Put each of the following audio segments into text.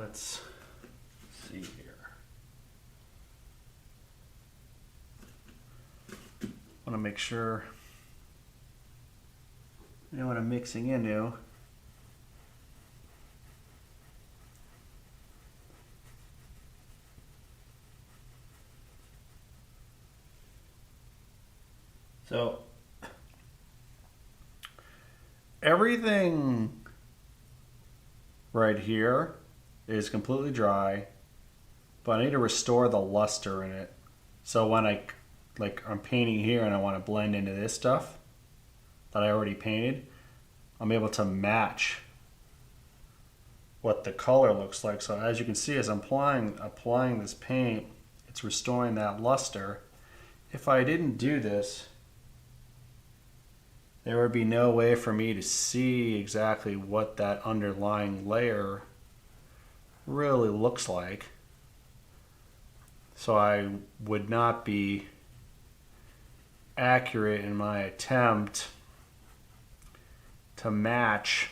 let's see here. I want to make sure you know what I'm mixing into. So everything right here is completely dry, but I need to restore the luster in it. So when I'm painting here and I want to blend into this stuff that I already painted, I'm able to match what the color looks like. So as you can see, as I'm applying this paint, it's restoring that luster. If I didn't do this, there would be no way for me to see exactly what that underlying layer really looks like. So I would not be accurate in my attempt to match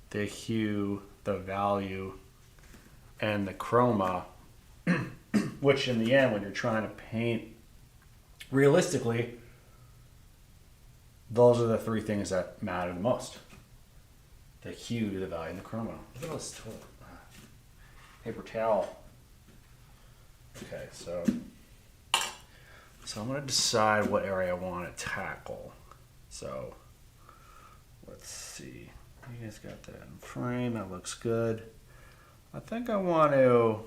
the hue, the value, and the chroma, which in the end, when you're trying to paint realistically, those are the three things that matter the most. The hue, the value, and the chroma. Look at this paper towel. Okay, so I'm going to decide what area I want to tackle. So let's see. You guys got that in frame. That looks good. I think I want to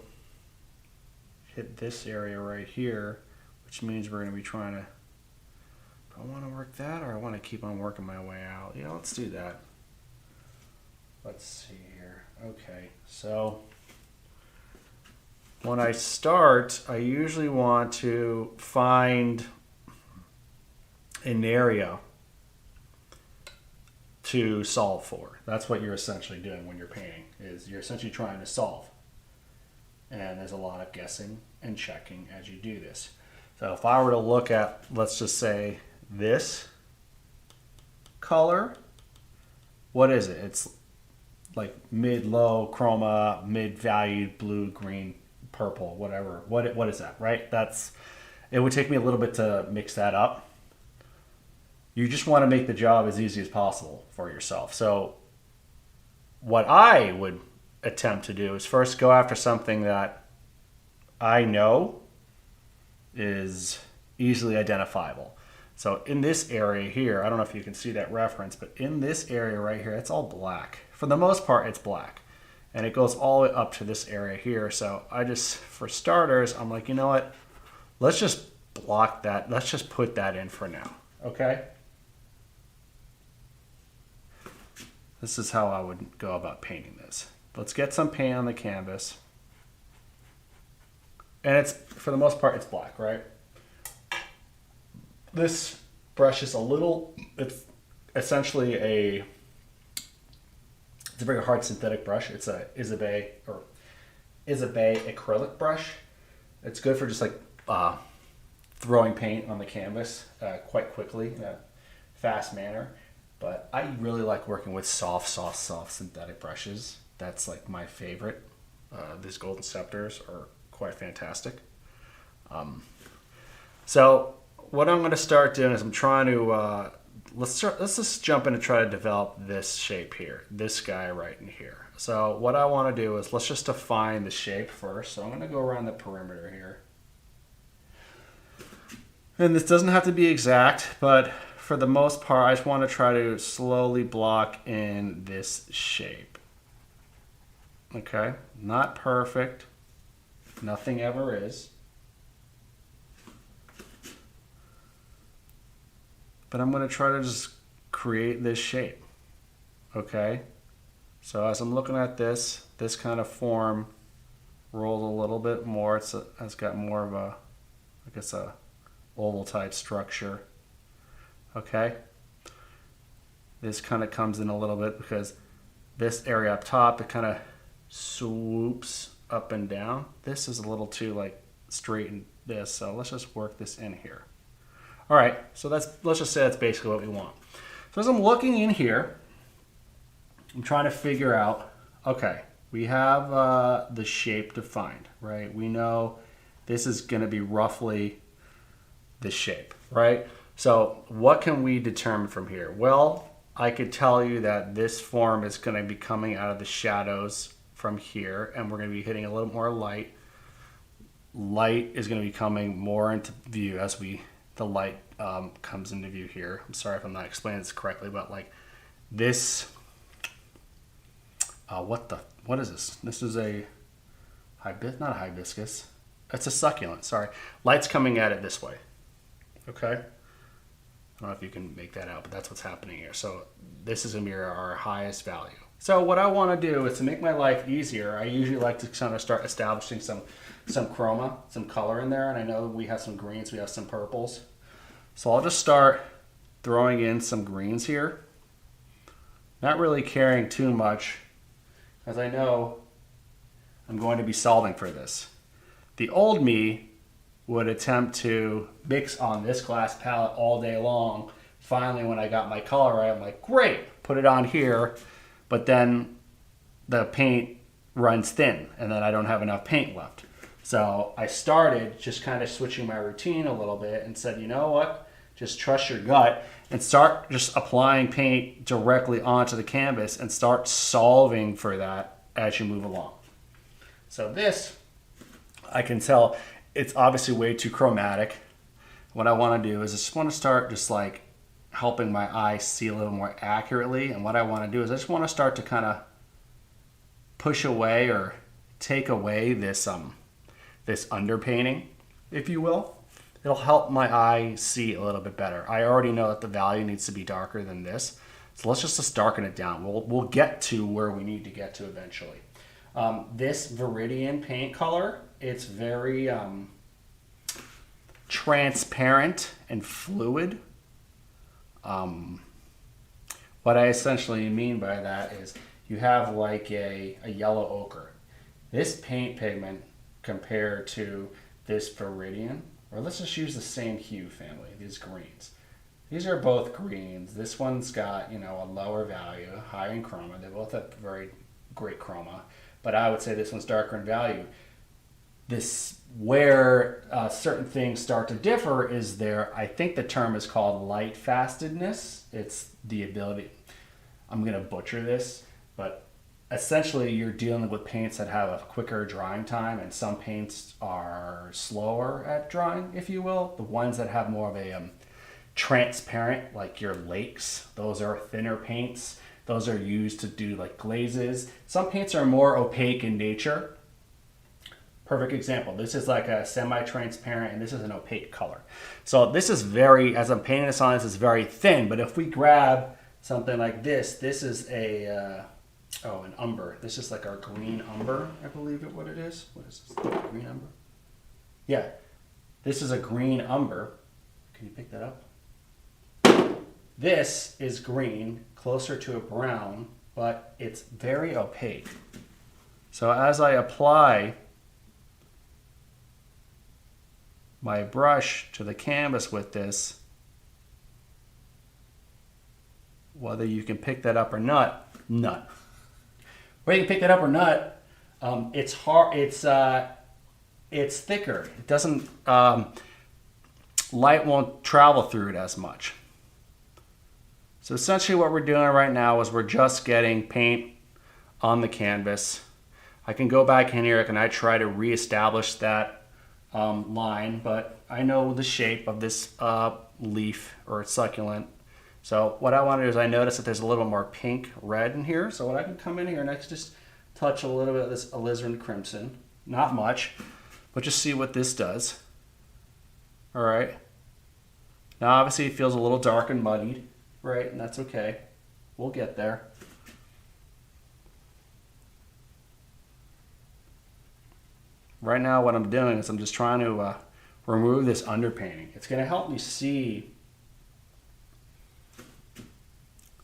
hit this area right here, which means we're going to be trying to. Do I want to work that, or I want to keep on working my way out? Yeah, let's do that. Let's see here. Okay, so when I start, I usually want to find an area to solve for. That's what you're essentially doing when you're painting, is you're essentially trying to solve. And there's a lot of guessing and checking as you do this. So if I were to look at, let's just say, this color, what is it? It's like mid-low chroma, mid-valued blue, green, purple, whatever. What is that, right? It would take me a little bit to mix that up. You just want to make the job as easy as possible for yourself. So what I would attempt to do is first go after something that I know is easily identifiable. So in this area here, I don't know if you can see that reference, but in this area right here, it's all black. For the most part, it's black. And it goes all the way up to this area here. So for starters, I'm like, you know what? Let's just block that. Let's just put that in for now, okay? This is how I would go about painting this. Let's get some paint on the canvas. And for the most part, it's black, right? This brush is it's essentially it's a very hard synthetic brush. It's a Isabey acrylic brush. It's good for just like throwing paint on the canvas quite quickly in a fast manner. But I really like working with soft synthetic brushes. That's like my favorite. These Golden Scepters are quite fantastic. So what I'm going to start doing is I'm trying to let's just jump in and try to develop this shape here, this guy right in here. So what I want to do is let's just define the shape first. So I'm going to go around the perimeter here. And this doesn't have to be exact, but for the most part, I just want to try to slowly block in this shape. Okay, not perfect. Nothing ever is. But I'm going to try to just create this shape. Okay, so as I'm looking at this kind of form rolls a little bit more. It's got more of a, I guess, a oval type structure. Okay, this kind of comes in a little bit because this area up top, it kind of swoops up and down. This is a little too like straight in this, so let's just work this in here. All right, so let's just say that's basically what we want. So as I'm looking in here, I'm trying to figure out, okay, We have the shape defined, right? We know this is going to be roughly this shape, right? So what can we determine from here? Well, I could tell you that this form is going to be coming out of the shadows from here, and we're going to be hitting a little more light. Light is going to be coming more into view as the light comes into view here. I'm sorry if I'm not explaining this correctly, but like this, what is this? This is a not a hibiscus. It's a succulent, sorry. Light's coming at it this way, okay? I don't know if you can make that out, but that's what's happening here. So this is going to be our highest value. So what I want to do is to make my life easier, I usually like to kind of start establishing some chroma, some color in there. And I know we have some greens, we have some purples. So I'll just start throwing in some greens here. Not really caring too much, as I know I'm going to be solving for this. The old me would attempt to mix on this glass palette all day long. Finally, when I got my color right, I'm like, great, put it on here. But then the paint runs thin, and then I don't have enough paint left. So I started just kind of switching my routine a little bit and said, you know what? Just trust your gut and start just applying paint directly onto the canvas and start solving for that as you move along. So this, I can tell it's obviously way too chromatic. What I want to do is I just want to start just like helping my eye see a little more accurately. And what I want to do is I just want to start to kind of push away or take away this this underpainting, if you will. It'll help my eye see a little bit better. I already know that the value needs to be darker than this. So let's just darken it down. We'll get to where we need to get to eventually. This Viridian paint color, it's very transparent and fluid. What I essentially mean by that is you have like a yellow ochre. This paint pigment compared to this Viridian, or let's just use the same hue family, these greens. These are both greens. This one's got, you know, a lower value, high in chroma. They both have very great chroma, but I would say this one's darker in value. This where certain things start to differ is I think the term is called light fastedness. It's the ability, I'm going to butcher this, but essentially you're dealing with paints that have a quicker drying time, and some paints are slower at drying, if you will. The ones that have more of a transparent, like your lakes, those are thinner paints. Those are used to do like glazes. Some paints are more opaque in nature. Perfect example. This is like a semi-transparent, and this is an opaque color. So this is very, as I'm painting this on, this is very thin. But if we grab something like this, this is an umber. This is like our green umber, I believe what it is. What is this? Green umber? Yeah, this is a green umber. Can you pick that up? This is green, closer to a brown, but it's very opaque. So as I apply my brush to the canvas with this, whether you can pick that up or not, whether you can pick that up or not, it's hard. It's thicker. It doesn't. Light won't travel through it as much. So essentially, what we're doing right now is we're just getting paint on the canvas. I can go back in here and I try to reestablish that line, but I know the shape of this leaf or succulent. So what I want to do is I notice that there's a little more pink red in here. So what I can come in here and I can just touch a little bit of this alizarin crimson. Not much, but just see what this does. All right. Now obviously it feels a little dark and muddied, right? And that's okay. We'll get there. Right now what I'm doing is I'm just trying to remove this underpainting. It's going to help me see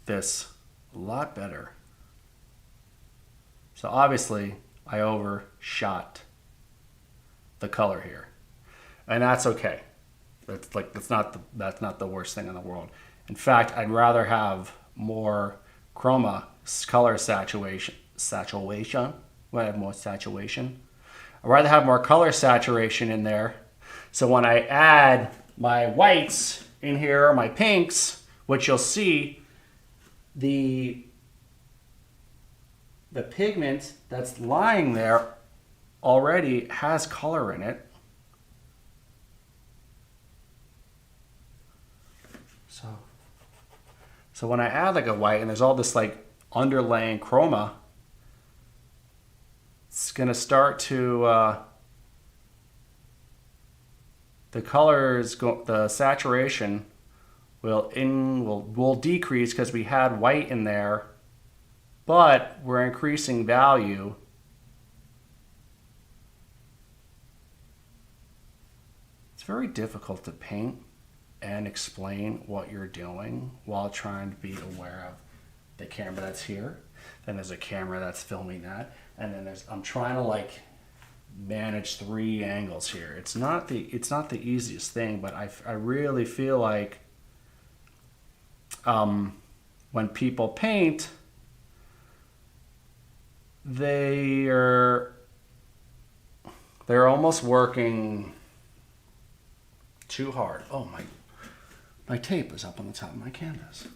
this a lot better. So obviously I overshot the color here, and that's okay. That's not the worst thing in the world. In fact, I'd rather have more chroma color saturation when I have more saturation. I'd rather have more color saturation in there. So when I add my whites in here, or my pinks, which you'll see, the pigment that's lying there already has color in it. So when I add like a white and there's all this like underlaying chroma, it's gonna start to the colors go, the saturation will decrease because we had white in there, but we're increasing value. It's very difficult to paint and explain what you're doing while trying to be aware of the camera that's here. Then there's a camera that's filming that, and then I'm trying to like manage 3 angles here. It's not the easiest thing, but I really feel like when people paint, they're almost working too hard. Oh, my tape is up on the top of my canvas.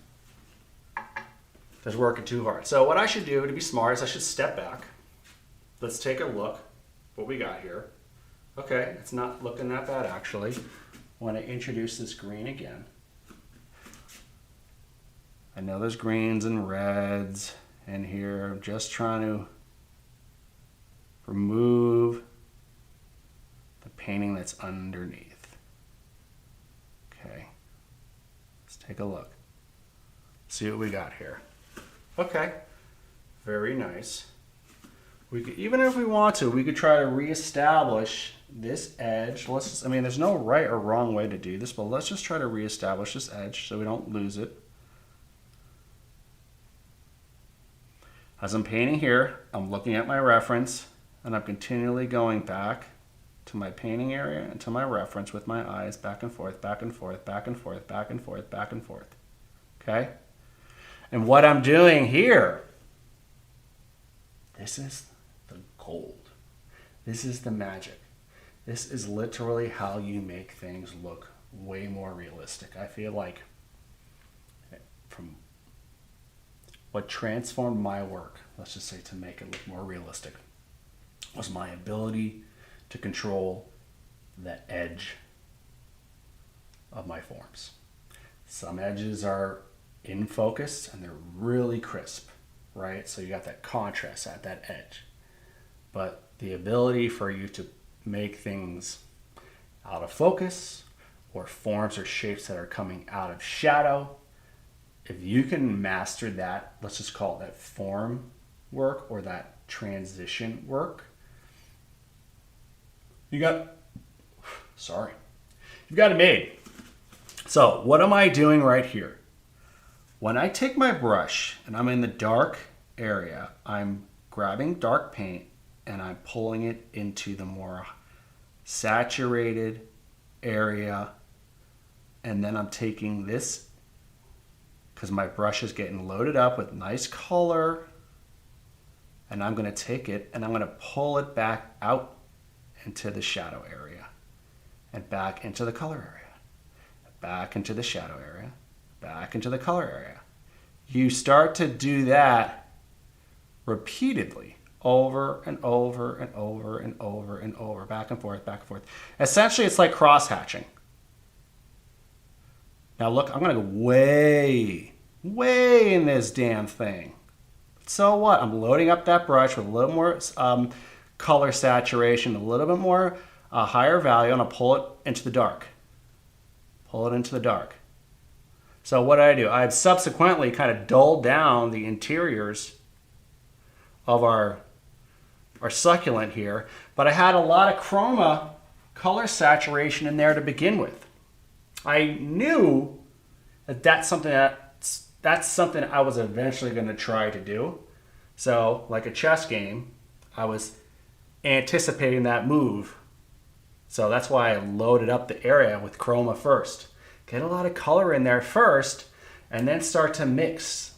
They're working too hard. So what I should do to be smart is I should step back. Let's take a look what we got here. Okay, it's not looking that bad actually. I want to introduce this green again. I know there's greens and reds in here. I'm just trying to remove the painting that's underneath. Okay, let's take a look. See what we got here. Okay, very nice. We could, even if we want to, we could try to reestablish this edge. I mean, there's no right or wrong way to do this, but let's just try to reestablish this edge so we don't lose it. As I'm painting here, I'm looking at my reference, and I'm continually going back to my painting area and to my reference with my eyes back and forth, back and forth, back and forth, back and forth, back and forth. Okay? And what I'm doing here, this is the gold. This is the magic. This is literally how you make things look way more realistic. I feel like from what transformed my work, let's just say to make it look more realistic, was my ability to control the edge of my forms. Some edges are in focus and they're really crisp, right? So you got that contrast at that edge. But the ability for you to make things out of focus or forms or shapes that are coming out of shadow, if you can master that, let's just call it that form work or that transition work, you've got it made. So what am I doing right here? When I take my brush and I'm in the dark area, I'm grabbing dark paint and I'm pulling it into the more saturated area. And then I'm taking this, because my brush is getting loaded up with nice color, and I'm going to take it and I'm going to pull it back out into the shadow area and back into the color area, back into the shadow area, back into the color area. You start to do that repeatedly over and over and over and over and over, back and forth, back and forth. Essentially, it's like cross-hatching. Now look, I'm going to go way in this damn thing. So what? I'm loading up that brush with a little more color saturation, a little bit more higher value, and I'll pull it into the dark. Pull it into the dark. So what do? I've subsequently kind of dulled down the interiors of our succulent here, but I had a lot of chroma color saturation in there to begin with. I knew that that's something I was eventually going to try to do. So, like a chess game, I was anticipating that move. So that's why I loaded up the area with chroma first. Get a lot of color in there first, and then start to mix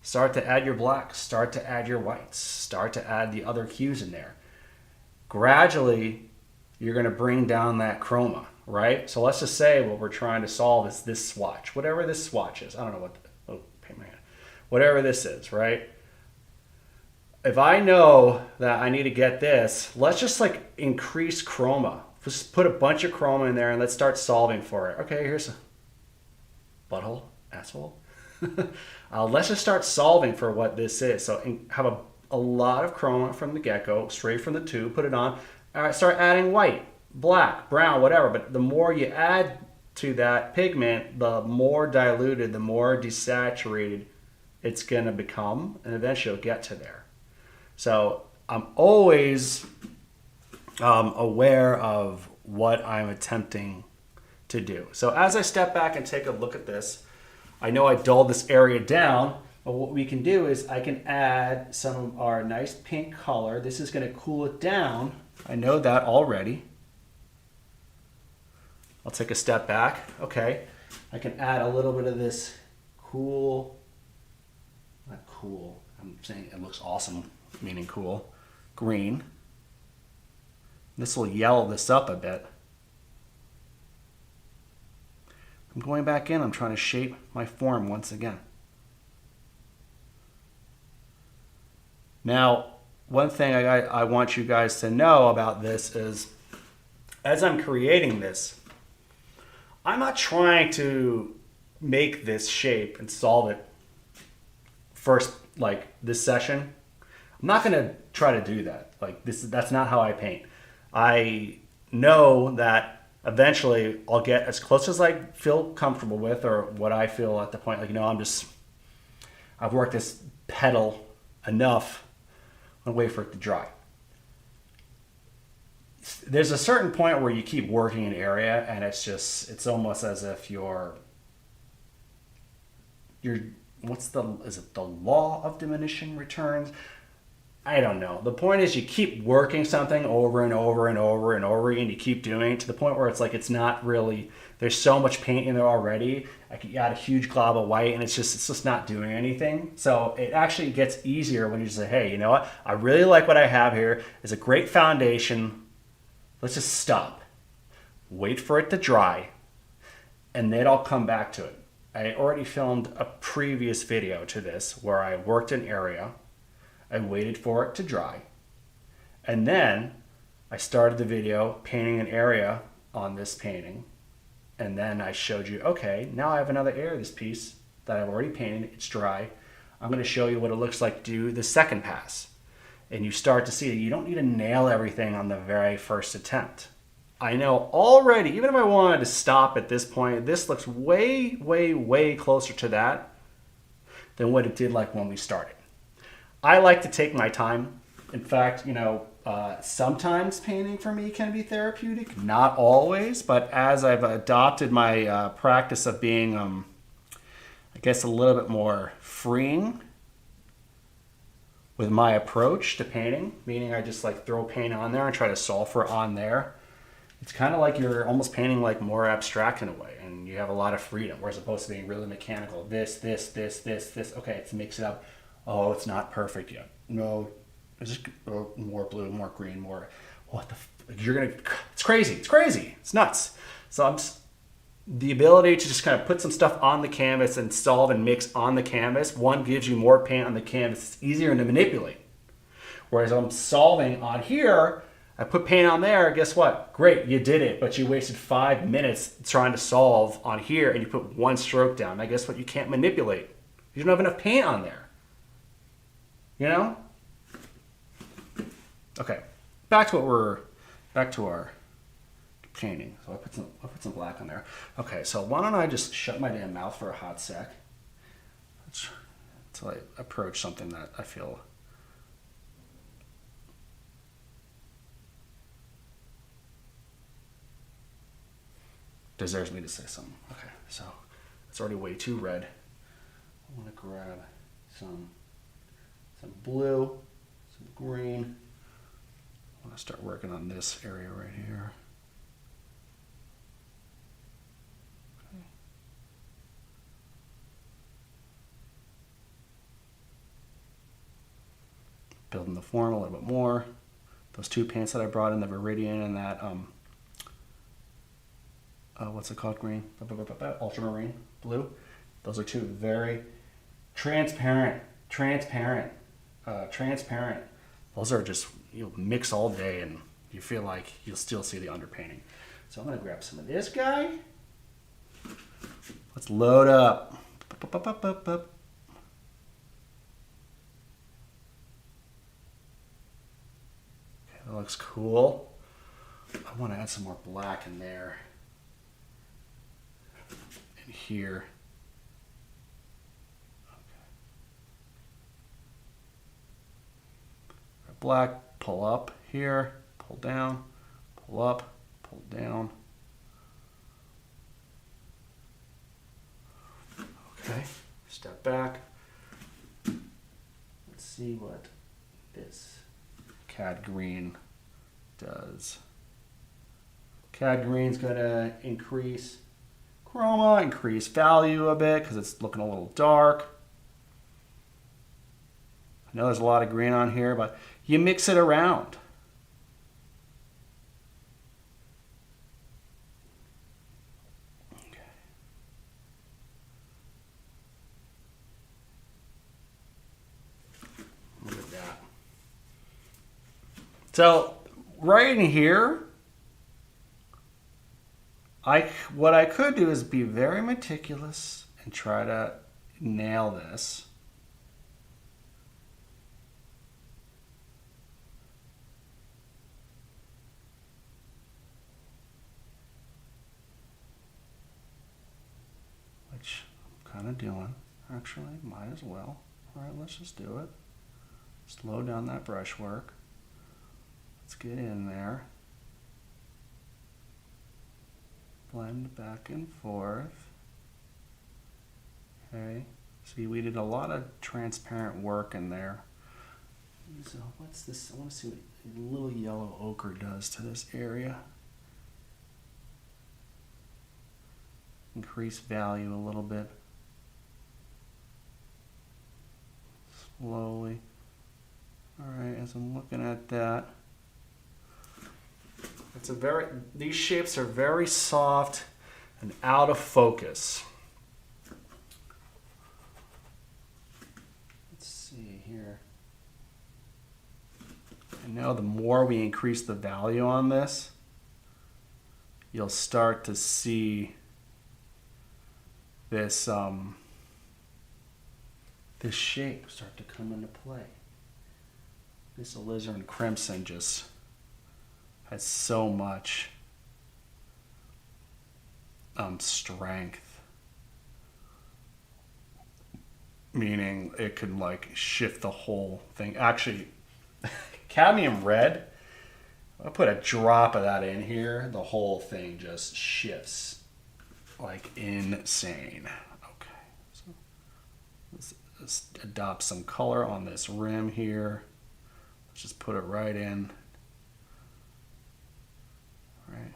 Start to add your blacks, start to add your whites, start to add the other hues in there. Gradually, you're going to bring down that chroma, right? So let's just say what we're trying to solve is this swatch, whatever this swatch is. I don't know what, paint my hand. Whatever this is, right? If I know that I need to get this, let's just like increase chroma. Just put a bunch of chroma in there and let's start solving for it. Okay, here's a butthole, asshole. Let's just start solving for what this is. So have a lot of chroma from the get-go, straight from the tube, put it on. All right, start adding white, black, brown, whatever. But the more you add to that pigment, the more diluted, the more desaturated it's going to become, and eventually you'll get to there. So I'm always aware of what I'm attempting to do. So as I step back and take a look at this, I know I dulled this area down, but what we can do is I can add some of our nice pink color. This is going to cool it down. I know that already. I'll take a step back. Okay, I can add a little bit of this cool, not cool, I'm saying it looks awesome, meaning cool, green. This will yellow this up a bit. I'm going back in, I'm trying to shape my form once again. Now, one thing I want you guys to know about this is, as I'm creating this, I'm not trying to make this shape and solve it first, like this session. I'm not going to try to do that. Like that's not how I paint. I know that eventually I'll get as close as I feel comfortable with, or what I feel at the point, like, you know, I've worked this petal enough. I'm gonna wait for it to dry. There's a certain point where you keep working an area and it's almost as if you're is it the law of diminishing returns? I don't know. The point is you keep working something over and over and over and over again. You keep doing it to the point where it's like it's not really, there's so much paint in there already. I could add a huge glob of white and it's just not doing anything. So it actually gets easier when you say, hey, you know what? I really like what I have here. It's a great foundation. Let's just stop. Wait for it to dry and then I'll come back to it. I already filmed a previous video to this where I worked an area. I waited for it to dry. And then I started the video painting an area on this painting. And then I showed you, okay, now I have another area of this piece that I've already painted. It's dry. I'm going to show you what it looks like to do the second pass. And you start to see that you don't need to nail everything on the very first attempt. I know already, even if I wanted to stop at this point, this looks way, way, way closer to that than what it did like when we started. I like to take my time. In fact, you know, sometimes painting for me can be therapeutic, not always, but as I've adopted my practice of being, I guess, a little bit more freeing with my approach to painting, meaning I just like throw paint on there and try to solve for it on there. It's kind of like you're almost painting like more abstract in a way, and you have a lot of freedom, whereas opposed to being really mechanical. This. Okay, let's mix it up. Oh, it's not perfect yet. No, it's just more blue, more green, more. What the? It's crazy. It's crazy. It's nuts. So the ability to just kind of put some stuff on the canvas and solve and mix on the canvas. One gives you more paint on the canvas. It's easier to manipulate. Whereas I'm solving on here, I put paint on there. Guess what? Great, you did it, but you wasted 5 minutes trying to solve on here, and you put one stroke down. Now, guess what? You can't manipulate. You don't have enough paint on there. You know? Okay, back to our painting. So I put some black on there. Okay, so why don't I just shut my damn mouth for a hot sec until I approach something that I feel deserves me to say something. Okay, so it's already way too red. I want to grab some blue, some green. I want to start working on this area right here. Okay. building the form a little bit more. Those two paints that I brought in, the Viridian and that, what's it called, green? Ultramarine blue. Those are two very transparent. Those are just, you'll mix all day and you feel like you'll still see the underpainting. So I'm gonna grab some of this guy. Let's load up. Okay, that looks cool. I want to add some more black in there. In here. Okay. Black, pull up here, pull down, pull up, pull down. Okay, step back. Let's see what this cad green does. Cad green's gonna increase chroma, increase value a bit because it's looking a little dark. I know there's a lot of green on here, but you mix it around. Look at that. So right in here, what I could do is be very meticulous and try to nail this. Which I'm kind of doing, actually, might as well. All right, let's just do it. Slow down that brush work. Let's get in there. Blend back and forth. Okay, see, we did a lot of transparent work in there. So what's this? I want to see what a little yellow ochre does to this area. Increase value a little bit. Slowly. All right, as I'm looking at that, these shapes are very soft and out of focus. Let's see here. And now the more we increase the value on this, you'll start to see this this shape start to come into play. This alizarin crimson just has so much strength, meaning it could like shift the whole thing. Actually, cadmium red, I put a drop of that in here, the whole thing just shifts like insane. Okay, so let's adopt some color on this rim here. Let's just put it right in. All right,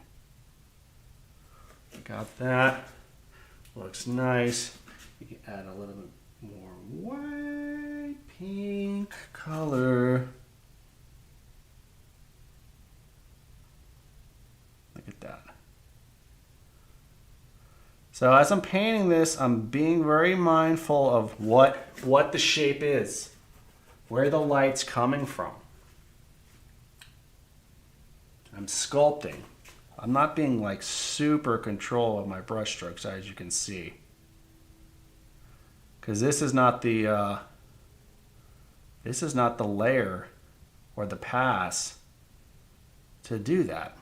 got that. Looks nice. You can add a little bit more white, pink color. Look at that. So as I'm painting this, I'm being very mindful of what the shape is, where the light's coming from. I'm sculpting. I'm not being like super control of my brush strokes, as you can see, because this is not the layer or the pass to do that.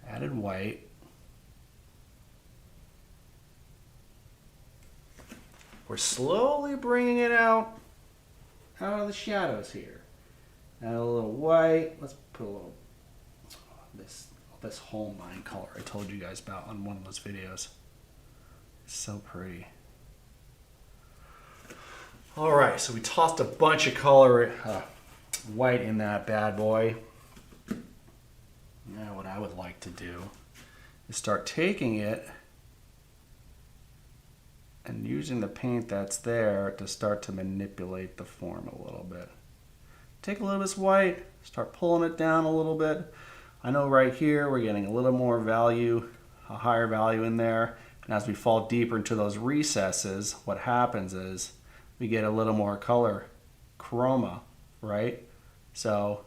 Added white. We're slowly bringing it out of the shadows here. Add a little white. Let's put a little this Holbein color I told you guys about on one of those videos. It's so pretty. All right, so we tossed a bunch of color, white in that bad boy. Now what I would like to do is start taking it and using the paint that's there to start to manipulate the form a little bit. Take a little bit of this white, start pulling it down a little bit. I know right here we're getting a little more value, a higher value in there. And as we fall deeper into those recesses, what happens is we get a little more color, chroma, right? So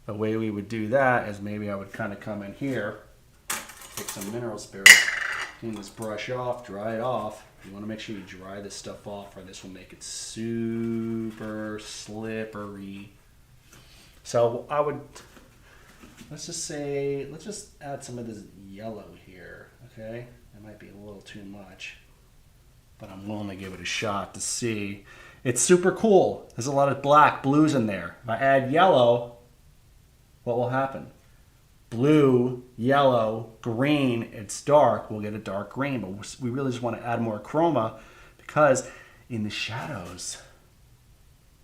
the way we would do that is maybe I would kind of come in here, take some mineral spirits, clean this brush off, dry it off. You want to make sure you dry this stuff off or this will make it super slippery. So I would, let's just add some of this yellow here, okay? It might be a little too much, but I'm willing to give it a shot to see. It's super cool. There's a lot of black, blues in there. If I add yellow, what will happen? Blue, yellow, green, it's dark, we'll get a dark green, but we really just want to add more chroma because in the shadows,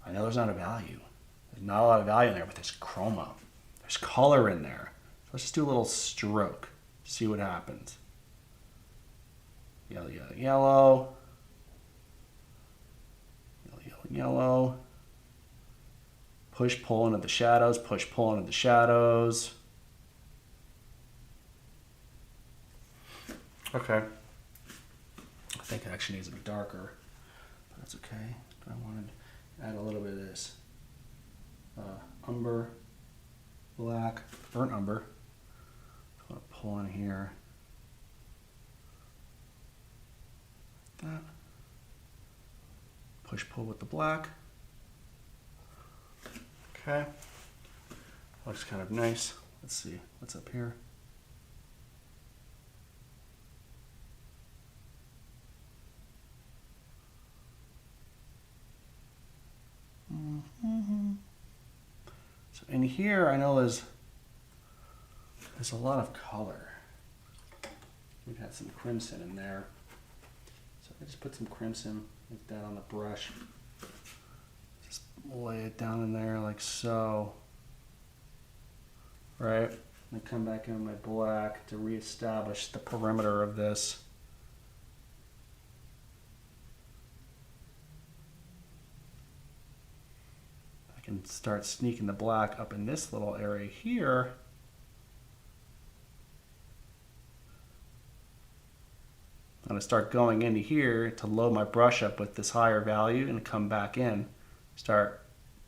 I know there's not a value. There's not a lot of value in there, but there's chroma. There's color in there. So let's just do a little stroke, see what happens. Yellow, yellow, yellow. Yellow, yellow, yellow. Push, pull into the shadows, push, pull into the shadows. Okay. I think it actually needs to be darker, but that's okay. But I wanted to add a little bit of this umber, black, burnt umber. I'm going to pull in here. Like that. Push, pull with the black. Okay. Looks kind of nice. Let's see what's up here. So in here, I know there's a lot of color. We've had some crimson in there. So I just put some crimson like that on the brush. Just lay it down in there like so. Right? And come back in with my black to reestablish the perimeter of this. I can start sneaking the black up in this little area here. I'm going to start going into here to load my brush up with this higher value and come back in, start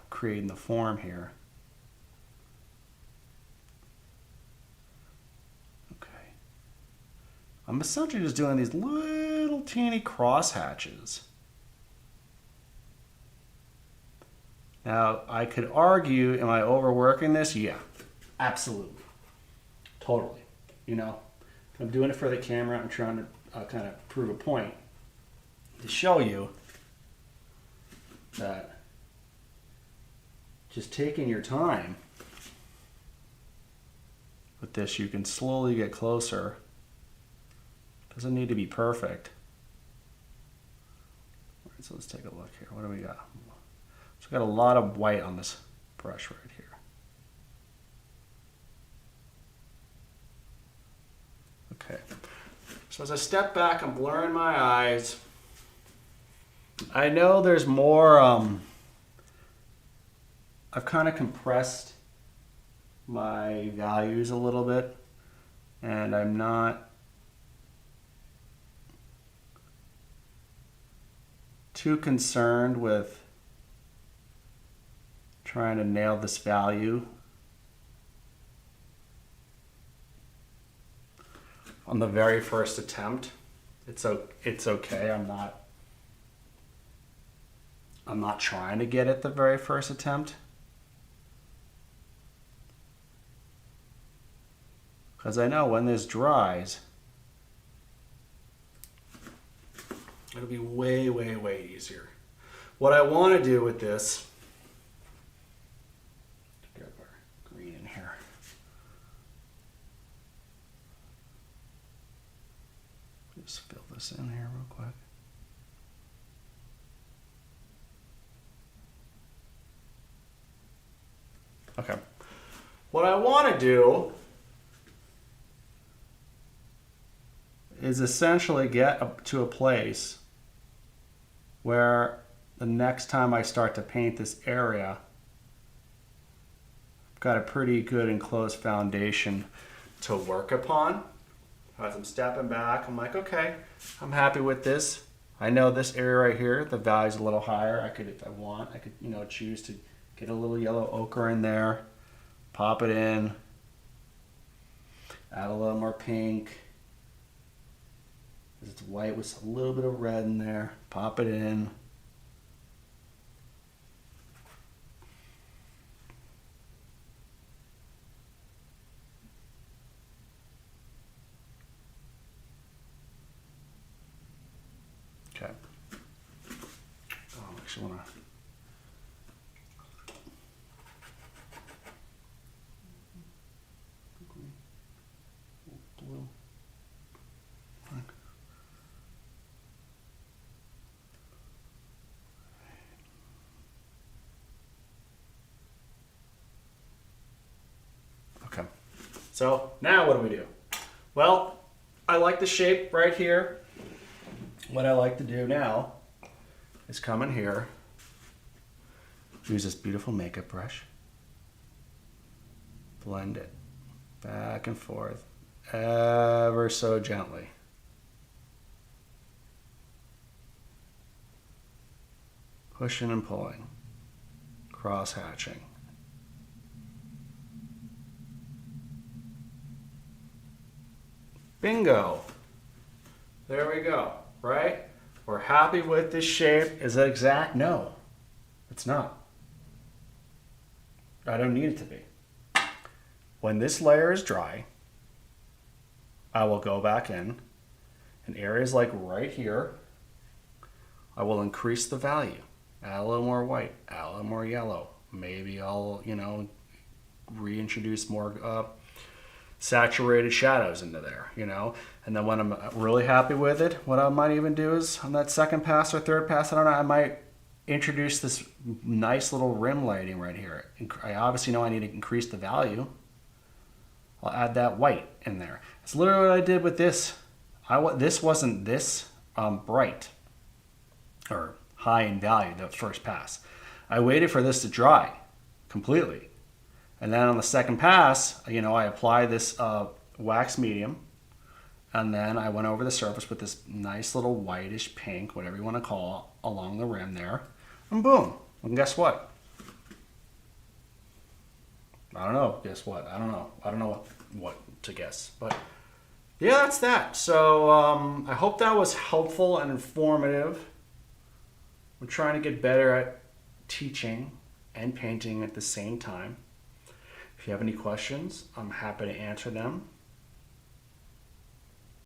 creating the form here. Okay. I'm essentially just doing these little teeny cross hatches. Now, I could argue, am I overworking this? Yeah, absolutely. Totally. You know, I'm doing it for the camera. I'm trying to kind of prove a point to show you that just taking your time with this, you can slowly get closer. Doesn't need to be perfect. All right, so let's take a look here. What do we got? So we've got a lot of white on this brush right here. Okay. So as I step back, I'm blurring my eyes. I know there's more, I've kind of compressed my values a little bit, and I'm not too concerned with trying to nail this value on the very first attempt. It's okay. I'm not trying to get it the very first attempt, because I know when this dries, it'll be way, way, way easier. What I want to do with this, get our green in here. Just fill this in here real quick. Okay. What I want to do is essentially get up to a place where the next time I start to paint this area, I've got a pretty good enclosed foundation to work upon. As I'm stepping back, I'm like, okay, I'm happy with this. I know this area right here, the value's a little higher. I could, if I want, I could, choose to get a little yellow ochre in there, pop it in, add a little more pink. It's white with a little bit of red in there, pop it in. Okay. Oh, I actually want to. Blue. Okay. So now what do? Well, I like the shape right here. What I like to do now is come in here, use this beautiful makeup brush, blend it back and forth ever so gently. Pushing and pulling, cross hatching. Bingo! There we go. Right? We're happy with this shape. Is it exact? No, it's not. I don't need it to be. When this layer is dry, I will go back in areas like right here, I will increase the value. Add a little more white, add a little more yellow. Maybe I'll, reintroduce more saturated shadows into there, and then when I'm really happy with it, what I might even do is on that second pass or third pass, I don't know, I might introduce this nice little rim lighting right here. I obviously know I need to increase the value. I'll add that white in there. It's literally what I did with this. This wasn't this bright or high in value the first pass. I waited for this to dry completely. And then on the second pass, I applied this wax medium, and then I went over the surface with this nice little whitish pink, whatever you want to call it, along the rim there, and boom. And guess what? I don't know. Guess what? I don't know. I don't know what to guess. But yeah, that's that. So I hope that was helpful and informative. I'm trying to get better at teaching and painting at the same time. If you have any questions, I'm happy to answer them.